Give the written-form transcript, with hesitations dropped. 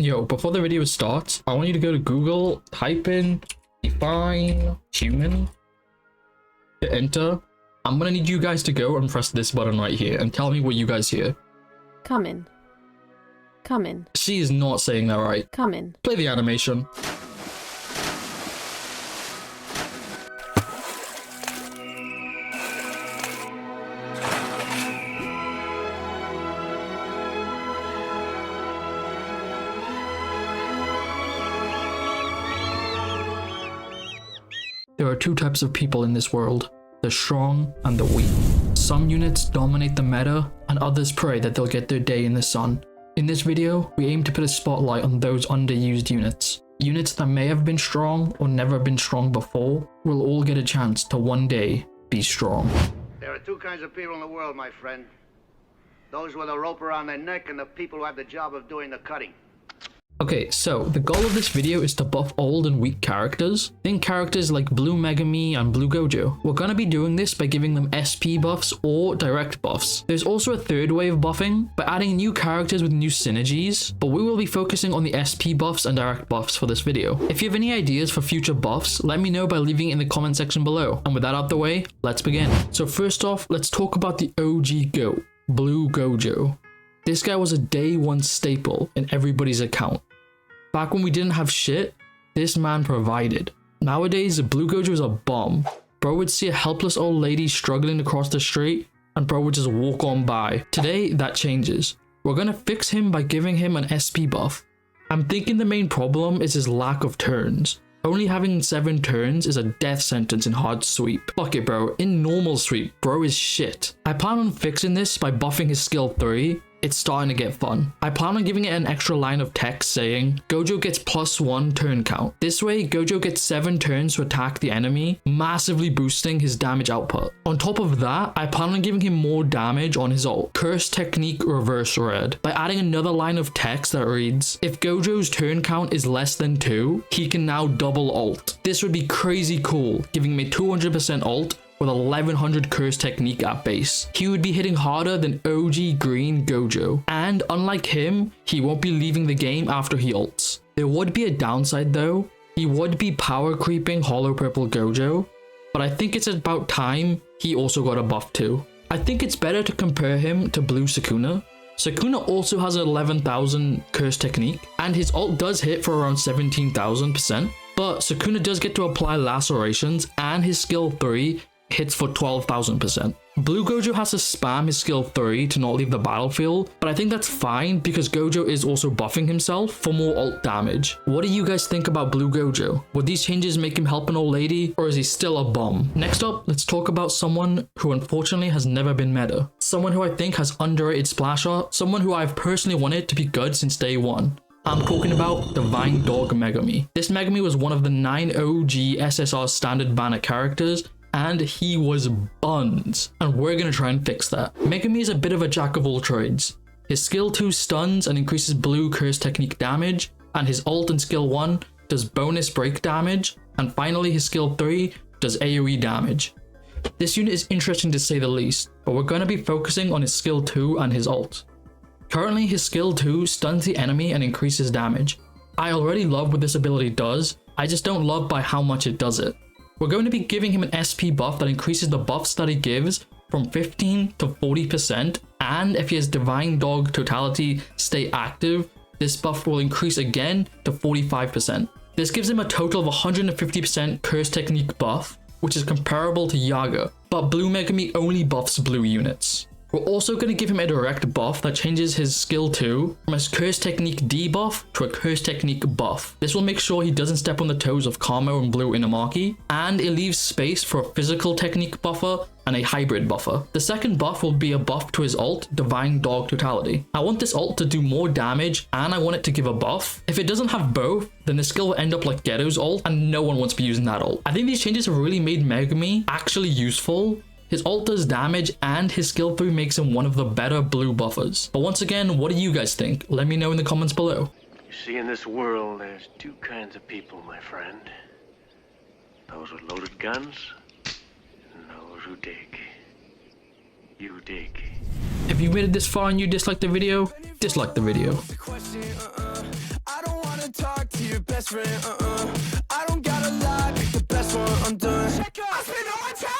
Yo, before the video starts, I want you to go to Google, type in define human, hit enter. I'm gonna need you guys to go and press this button right here and tell me what you guys hear. Come in. Come in. She is not saying that right. Come in. Play the animation. There are two types of people in this world, the strong and the weak. Some units dominate the meta, and others pray that they'll get their day in the sun. In this video, we aim to put a spotlight on those underused units. Units that may have been strong or never been strong before will all get a chance to one day be strong. There are two kinds of people in the world, my friend. Those with a rope around their neck and the people who have the job of doing the cutting. Okay, so the goal of this video is to buff old and weak characters. Think characters like Blue Megumi and Blue Gojo. We're gonna be doing this by giving them SP buffs or direct buffs. There's also a third way of buffing, by adding new characters with new synergies, but we will be focusing on the SP buffs and direct buffs for this video. If you have any ideas for future buffs, let me know by leaving it in the comment section below. And with that out the way, let's begin. So first off, let's talk about the OG GOAT, Blue Gojo. This guy was a day one staple in everybody's account. Back when we didn't have shit, this man provided. Nowadays, Blue Gojo is a bum. Bro would see a helpless old lady struggling to cross the street, and bro would just walk on by. Today, that changes. We're gonna fix him by giving him an SP buff. I'm thinking the main problem is his lack of turns. Only having 7 turns is a death sentence in hard sweep. Fuck it, bro. In normal sweep, bro is shit. I plan on fixing this by buffing his skill 3. It's starting to get fun. I plan on giving it an extra line of text saying, Gojo gets +1 turn count. This way, Gojo gets 7 turns to attack the enemy, massively boosting his damage output. On top of that, I plan on giving him more damage on his ult. Curse Technique Reverse Red. By adding another line of text that reads, if Gojo's turn count is less than 2, he can now double ult. This would be crazy cool, giving me 200% ult with 1100 curse technique at base. He would be hitting harder than OG Green Gojo, and unlike him, he won't be leaving the game after he ults. There would be a downside though. He would be power creeping Hollow Purple Gojo, but I think it's about time he also got a buff too. I think it's better to compare him to Blue Sukuna. Sukuna also has 11,000 curse technique, and his ult does hit for around 17,000%, but Sukuna does get to apply lacerations, and his skill 3 hits for 12,000%. Blue Gojo has to spam his skill 3 to not leave the battlefield, but I think that's fine because Gojo is also buffing himself for more ult damage. What do you guys think about Blue Gojo? Would these changes make him help an old lady, or is he still a bum? Next up, let's talk about someone who unfortunately has never been meta. Someone who I think has underrated splash art, someone who I've personally wanted to be good since day one. I'm talking about Divine Dog Megumi. This Megumi was one of the 9 OG SSR standard banner characters, and he was buns, and we're gonna try and fix that. Megumi is a bit of a jack of all trades. His skill 2 stuns and increases blue curse technique damage, and his ult and skill 1 does bonus break damage, and finally his skill 3 does AoE damage. This unit is interesting to say the least, but we're gonna be focusing on his skill 2 and his ult. Currently his skill 2 stuns the enemy and increases damage. I already love what this ability does, I just don't love by how much it does it. We're going to be giving him an SP buff that increases the buffs that he gives from 15 to 40%, and if he has Divine Dog Totality stay active, this buff will increase again to 45%. This gives him a total of 150% Curse Technique buff, which is comparable to Yaga, but Blue Megumi only buffs blue units. We're also going to give him a direct buff that changes his skill 2 from a Curse Technique debuff to a Curse Technique buff. This will make sure he doesn't step on the toes of Kamo and Blue Inamaki, and it leaves space for a Physical Technique buffer and a Hybrid buffer. The second buff will be a buff to his ult, Divine Dog Totality. I want this ult to do more damage, and I want it to give a buff. If it doesn't have both, then the skill will end up like Ghetto's ult, and no one wants to be using that ult. I think these changes have really made Megumi actually useful. His ult does damage, and his skill 3 makes him one of the better blue buffers. But once again, what do you guys think? Let me know in the comments below. You see, in this world, there's 2 kinds of people, my friend. Those with loaded guns, and those who dig. You dig. If you made it this far and you dislike the video, dislike the video. best friend, I don't gotta lie, pick the best one, I'm done. I spend all my time